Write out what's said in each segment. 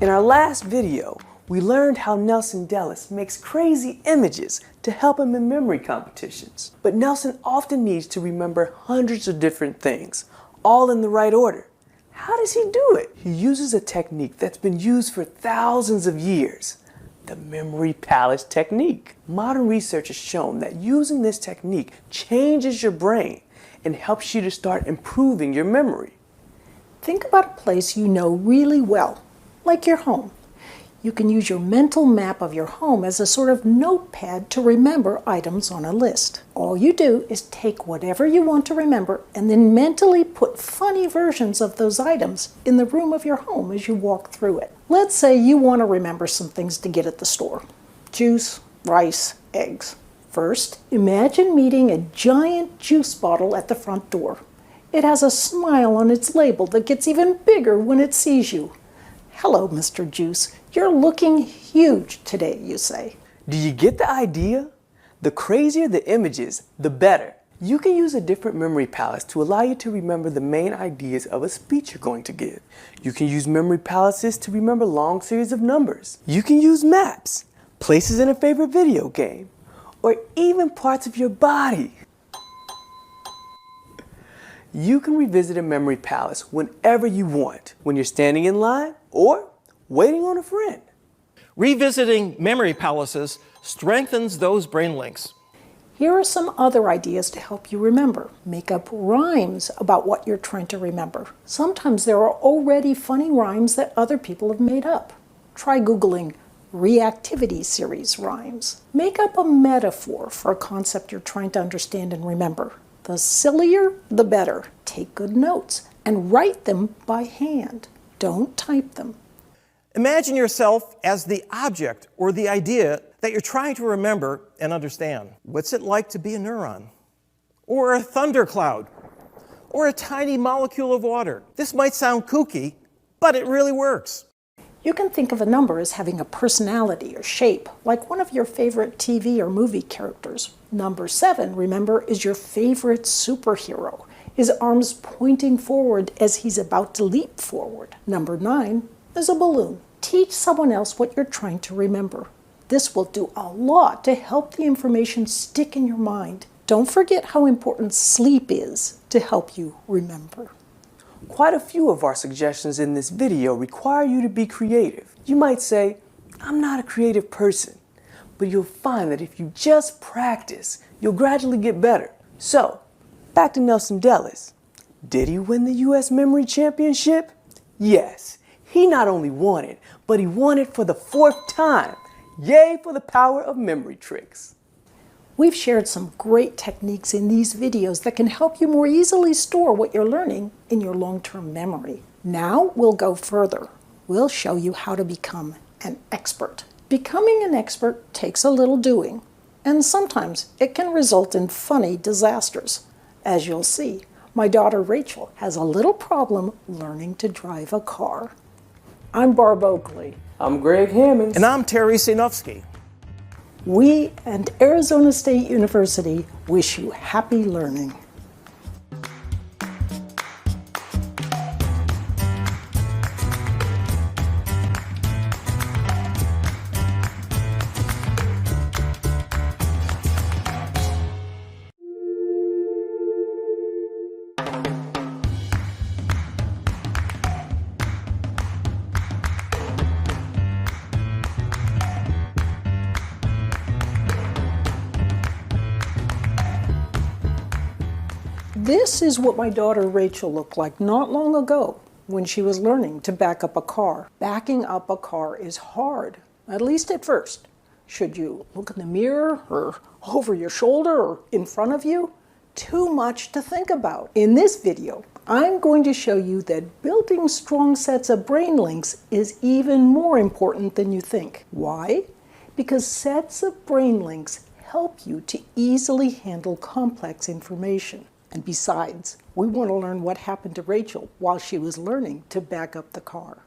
In our last video, we learned how Nelson Dellis makes crazy images to help him in memory competitions. But Nelson often needs to remember hundreds of different things, all in the right order. How does he do it? He uses a technique that's been used for thousands of years, the memory palace technique. Modern research has shown that using this technique changes your brain and helps you to start improving your memory. Think about a place you know really well, like your home. You can use your mental map of your home as a sort of notepad to remember items on a list. All you do is take whatever you want to remember and then mentally put funny versions of those items in the room of your home as you walk through it. Let's say you want to remember some things to get at the store. Juice, rice, eggs. First, imagine meeting a giant juice bottle at the front door. It has a smile on its label that gets even bigger when it sees you. "Hello, Mr. Juice. You're looking huge today," you say. Do you get the idea? The crazier the images, the better. You can use a different memory palace to allow you to remember the main ideas of a speech you're going to give. You can use memory palaces to remember long series of numbers. You can use maps, places in a favorite video game, or even parts of your body. You can revisit a memory palace whenever you want, when you're standing in line or waiting on a friend. Revisiting memory palaces strengthens those brain links. Here are some other ideas to help you remember. Make up rhymes about what you're trying to remember. Sometimes there are already funny rhymes that other people have made up. Try Googling reactivity series rhymes. Make up a metaphor for a concept you're trying to understand and remember. The sillier, the better. Take good notes and write them by hand. Don't type them. Imagine yourself as the object or the idea that you're trying to remember and understand. What's it like to be a neuron? Or a thundercloud? Or a tiny molecule of water? This might sound kooky, but it really works. You can think of a number as having a personality or shape, like one of your favorite TV or movie characters. Number 7, remember, is your favorite superhero, his arms pointing forward as he's about to leap forward. Number 9 is a balloon. Teach someone else what you're trying to remember. This will do a lot to help the information stick in your mind. Don't forget how important sleep is to help you remember. Quite a few of our suggestions in this video require you to be creative. You might say, "I'm not a creative person," but you'll find that if you just practice, you'll gradually get better. So, back to Nelson Dellis. Did he win the U.S. Memory Championship? Yes. He not only won it, but he won it for the 4th time. Yay for the power of memory tricks. We've shared some great techniques in these videos that can help you more easily store what you're learning in your long-term memory. Now we'll go further. We'll show you how to become an expert. Becoming an expert takes a little doing, and sometimes it can result in funny disasters. As you'll see, my daughter Rachel has a little problem learning to drive a car. I'm Barb Oakley. I'm Greg Hammonds. And I'm Terry Sinofsky. We and Arizona State University wish you happy learning. This is what my daughter Rachel looked like not long ago when she was learning to back up a car. Backing up a car is hard, at least at first. Should you look in the mirror or over your shoulder or in front of you? Too much to think about. In this video, I'm going to show you that building strong sets of brain links is even more important than you think. Why? Because sets of brain links help you to easily handle complex information. And besides, we want to learn what happened to Rachel while she was learning to back up the car.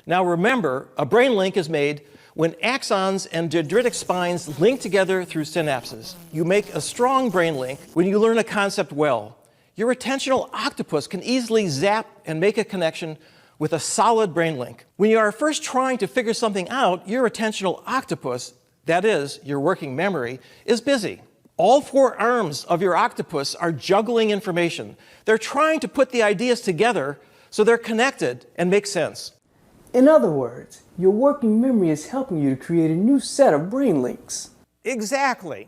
Now remember, a brain link is made when axons and dendritic spines link together through synapses. You make a strong brain link when you learn a concept well. Your attentional octopus can easily zap and make a connection with a solid brain link. When you are first trying to figure something out, your attentional octopus, that is, your working memory, is busy. All four arms of your octopus are juggling information. They're trying to put the ideas together so they're connected and make sense. In other words, your working memory is helping you to create a new set of brain links. Exactly.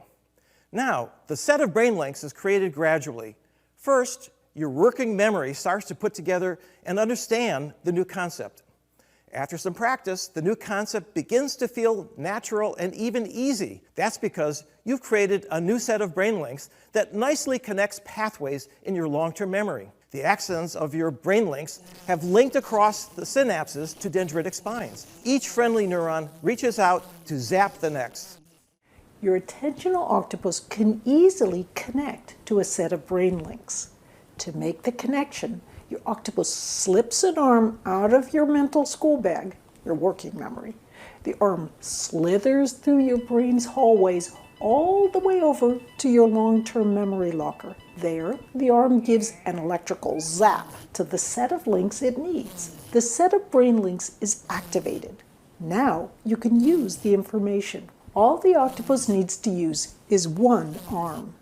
Now, the set of brain links is created gradually. First, your working memory starts to put together and understand the new concept. After some practice, the new concept begins to feel natural and even easy. That's because you've created a new set of brain links that nicely connects pathways in your long-term memory. The axons of your brain links have linked across the synapses to dendritic spines. Each friendly neuron reaches out to zap the next. Your attentional octopus can easily connect to a set of brain links. To make the connection, your octopus slips an arm out of your mental school bag, your working memory. The arm slithers through your brain's hallways all the way over to your long-term memory locker. There, the arm gives an electrical zap to the set of links it needs. The set of brain links is activated. Now you can use the information. All the octopus needs to use is one arm.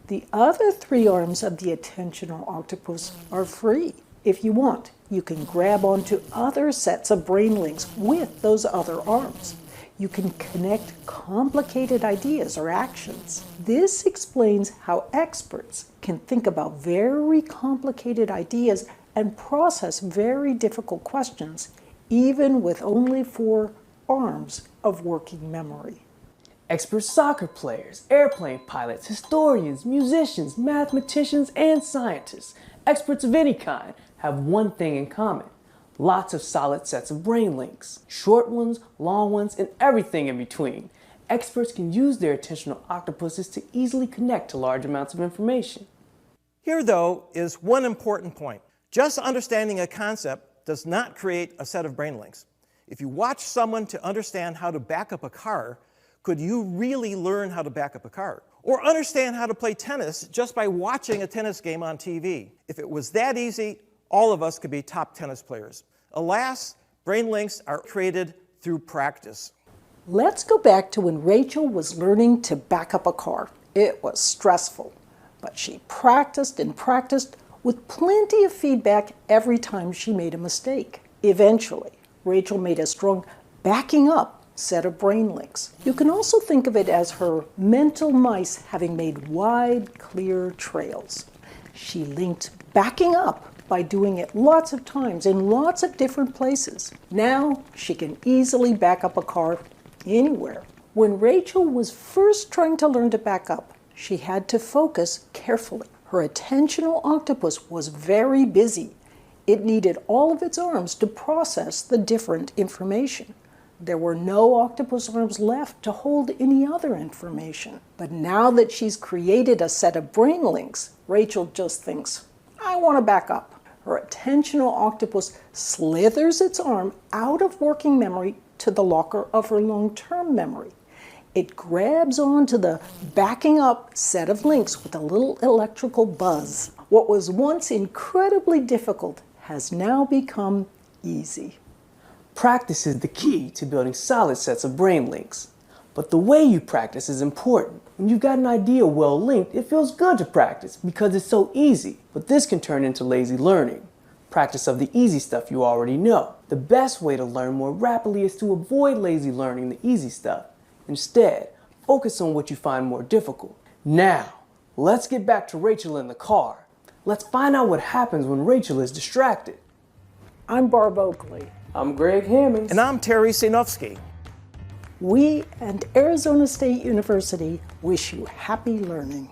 The other three arms of the attentional octopus are free. If you want, you can grab onto other sets of brain links with those other arms. You can connect complicated ideas or actions. This explains how experts can think about very complicated ideas and process very difficult questions, even with only 4 arms of working memory. Expert soccer players, airplane pilots, historians, musicians, mathematicians, and scientists, experts of any kind, have one thing in common: lots of solid sets of brain links. Short ones, long ones, and everything in between. Experts can use their attentional octopuses to easily connect to large amounts of information. Here, though, is one important point. Just understanding a concept does not create a set of brain links. If you watch someone to understand how to back up a car, could you really learn how to back up a car? Or understand how to play tennis just by watching a tennis game on TV? If it was that easy, all of us could be top tennis players. Alas, brain links are created through practice. Let's go back to when Rachel was learning to back up a car. It was stressful, but she practiced and practiced with plenty of feedback every time she made a mistake. Eventually, Rachel made a strong backing up set of brain links. You can also think of it as her mental mice having made wide, clear trails. She linked backing up by doing it lots of times in lots of different places. Now she can easily back up a car anywhere. When Rachel was first trying to learn to back up, she had to focus carefully. Her attentional octopus was very busy. It needed all of its arms to process the different information. There were no octopus arms left to hold any other information. But now that she's created a set of brain links, Rachel just thinks, I want to back up. Her attentional octopus slithers its arm out of working memory to the locker of her long-term memory. It grabs onto the backing up set of links with a little electrical buzz. What was once incredibly difficult has now become easy. Practice is the key to building solid sets of brain links. But the way you practice is important. When you've got an idea well linked, it feels good to practice because it's so easy. But this can turn into lazy learning. Practice of the easy stuff you already know. The best way to learn more rapidly is to avoid lazy learning the easy stuff. Instead, focus on what you find more difficult. Now, let's get back to Rachel in the car. Let's find out what happens when Rachel is distracted. I'm Barb Oakley. I'm Greg Hammonds. And I'm Terry Sinofsky. We and Arizona State University wish you happy learning.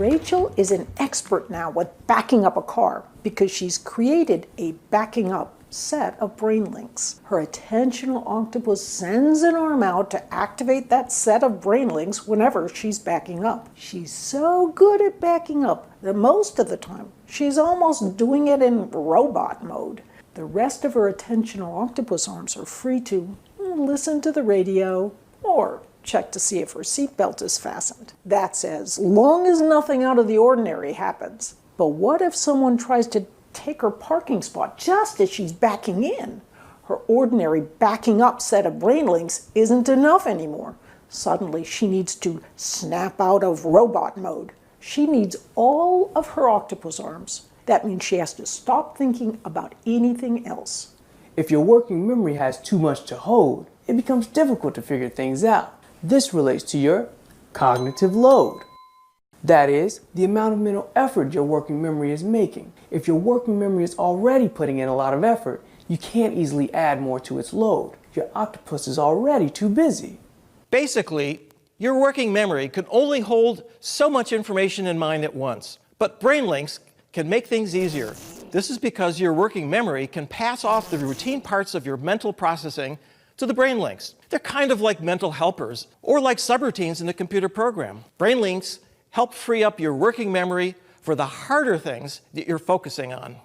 Rachel is an expert now with backing up a car because she's created a backing up set of brain links. Her attentional octopus sends an arm out to activate that set of brain links whenever she's backing up. She's so good at backing up that most of the time she's almost doing it in robot mode. The rest of her attentional octopus arms are free to listen to the radio or check to see if her seatbelt is fastened. That's as long as nothing out of the ordinary happens. But what if someone tries to take her parking spot just as she's backing in? Her ordinary backing up set of brain links isn't enough anymore. Suddenly she needs to snap out of robot mode. She needs all of her octopus arms. That means she has to stop thinking about anything else. If your working memory has too much to hold, it becomes difficult to figure things out. This relates to your cognitive load. That is, the amount of mental effort your working memory is making. If your working memory is already putting in a lot of effort, you can't easily add more to its load. Your octopus is already too busy. Basically, your working memory can only hold so much information in mind at once. But brain links can make things easier. This is because your working memory can pass off the routine parts of your mental processing to the brain links. They're kind of like mental helpers or like subroutines in a computer program. Brain links help free up your working memory for the harder things that you're focusing on.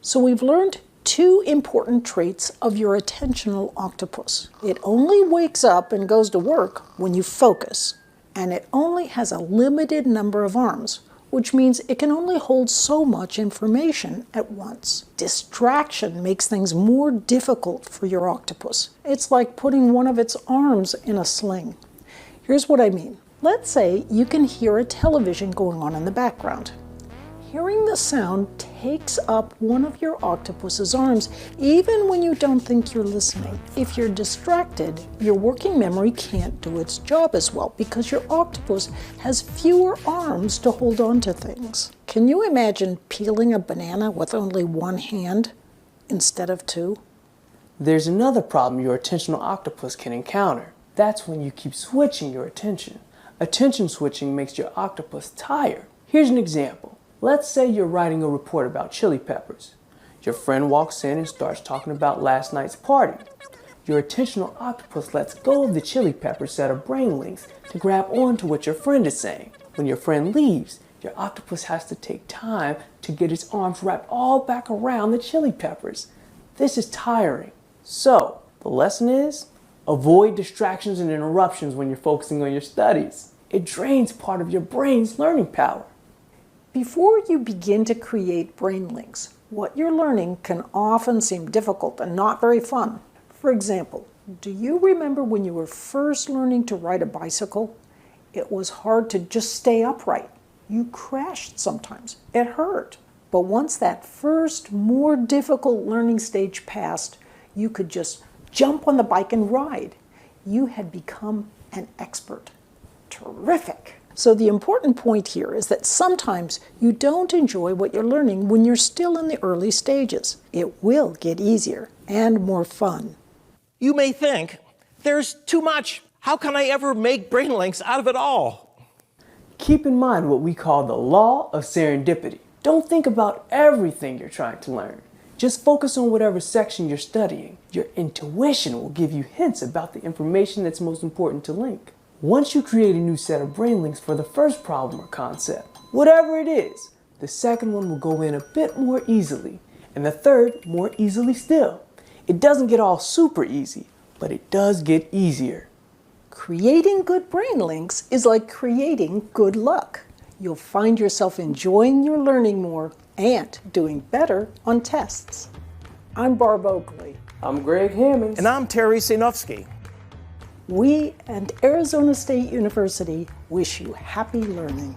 So we've learned two important traits of your attentional octopus. It only wakes up and goes to work when you focus, and it only has a limited number of arms, which means it can only hold so much information at once. Distraction makes things more difficult for your octopus. It's like putting one of its arms in a sling. Here's what I mean. Let's say you can hear a television going on in the background. Hearing the sound takes up one of your octopus's arms, even when you don't think you're listening. If you're distracted, your working memory can't do its job as well because your octopus has fewer arms to hold on to things. Can you imagine peeling a banana with only one hand instead of two? There's another problem your attentional octopus can encounter. That's when you keep switching your attention. Attention switching makes your octopus tired. Here's an example. Let's say you're writing a report about chili peppers. Your friend walks in and starts talking about last night's party. Your attentional octopus lets go of the chili pepper set of brain links to grab onto what your friend is saying. When your friend leaves, your octopus has to take time to get its arms wrapped all back around the chili peppers. This is tiring. So, the lesson is, avoid distractions and interruptions when you're focusing on your studies. It drains part of your brain's learning power. Before you begin to create brain links, what you're learning can often seem difficult and not very fun. For example, do you remember when you were first learning to ride a bicycle? It was hard to just stay upright. You crashed sometimes. It hurt. But once that first, more difficult learning stage passed, you could just jump on the bike and ride. You had become an expert. Terrific! So the important point here is that sometimes you don't enjoy what you're learning when you're still in the early stages. It will get easier and more fun. You may think, there's too much. How can I ever make brain links out of it all? Keep in mind what we call the law of serendipity. Don't think about everything you're trying to learn. Just focus on whatever section you're studying. Your intuition will give you hints about the information that's most important to link. Once you create a new set of brain links for the first problem or concept, whatever it is, the second one will go in a bit more easily, and the third more easily still. It doesn't get all super easy, but it does get easier. Creating good brain links is like creating good luck. You'll find yourself enjoying your learning more and doing better on tests. I'm Barb Oakley. I'm Greg Hammonds. And I'm Terry Sinofsky. We and Arizona State University wish you happy learning.